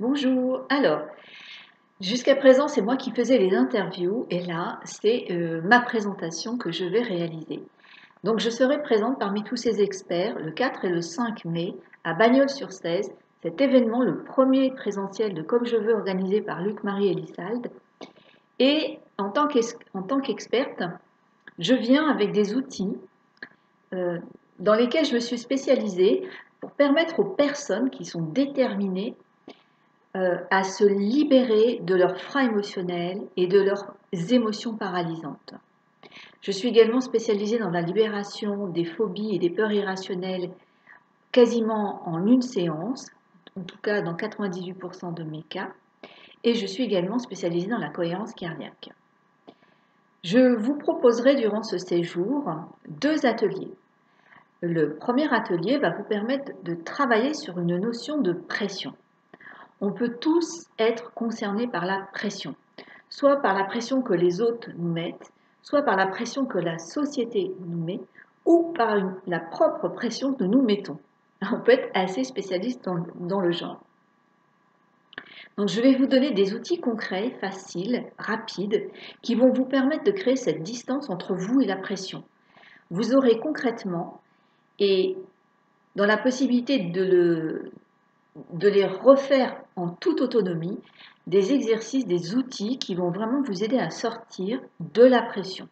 Bonjour. Alors, jusqu'à présent, c'est moi qui faisais les interviews et là, c'est ma présentation que je vais réaliser. Donc, je serai présente parmi tous ces experts le 4 et le 5 mai à Bagnols-sur-Cèze, cet événement, le premier présentiel de Comme je veux organisé par Luc-Marie Elissalde. Et en tant qu'experte, je viens avec des outils euh, dans lesquels je me suis spécialisée pour permettre aux personnes qui sont déterminées à se libérer de leurs freins émotionnels et de leurs émotions paralysantes. Je suis également spécialisée dans la libération des phobies et des peurs irrationnelles quasiment en une séance, en tout cas dans 98% de mes cas, et je suis également spécialisée dans la cohérence cardiaque. Je vous proposerai durant ce séjour 2 ateliers. Le premier atelier va vous permettre de travailler sur une notion de pression. On peut tous être concernés par la pression, soit par la pression que les autres nous mettent, soit par la pression que la société nous met, ou par la propre pression que nous mettons. On peut être assez spécialiste dans le genre. Donc je vais vous donner des outils concrets, faciles, rapides, qui vont vous permettre de créer cette distance entre vous et la pression. Vous aurez concrètement, et dans la possibilité de les refaire en toute autonomie, des exercices, des outils qui vont vraiment vous aider à sortir de la pression.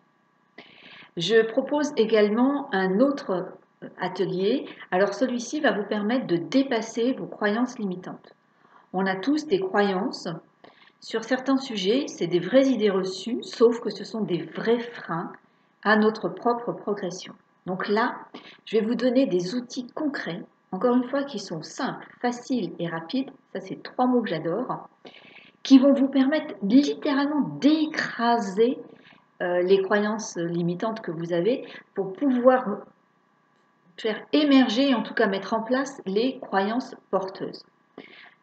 Je propose également un autre atelier. Alors celui-ci va vous permettre de dépasser vos croyances limitantes. On a tous des croyances. Sur certains sujets, c'est des vraies idées reçues, sauf que ce sont des vrais freins à notre propre progression. Donc là, je vais vous donner des outils concrets, encore une fois, qui sont simples, faciles et rapides, ça c'est 3 mots que j'adore, qui vont vous permettre littéralement d'écraser les croyances limitantes que vous avez pour pouvoir faire émerger, en tout cas mettre en place les croyances porteuses.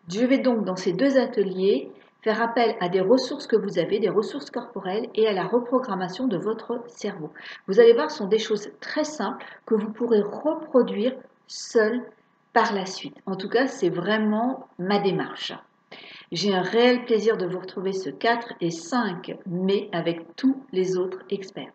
Je vais donc dans ces 2 ateliers faire appel à des ressources que vous avez, des ressources corporelles et à la reprogrammation de votre cerveau. Vous allez voir, ce sont des choses très simples que vous pourrez reproduire seul par la suite. En tout cas, c'est vraiment ma démarche. J'ai un réel plaisir de vous retrouver ce 4 et 5 mai avec tous les autres experts.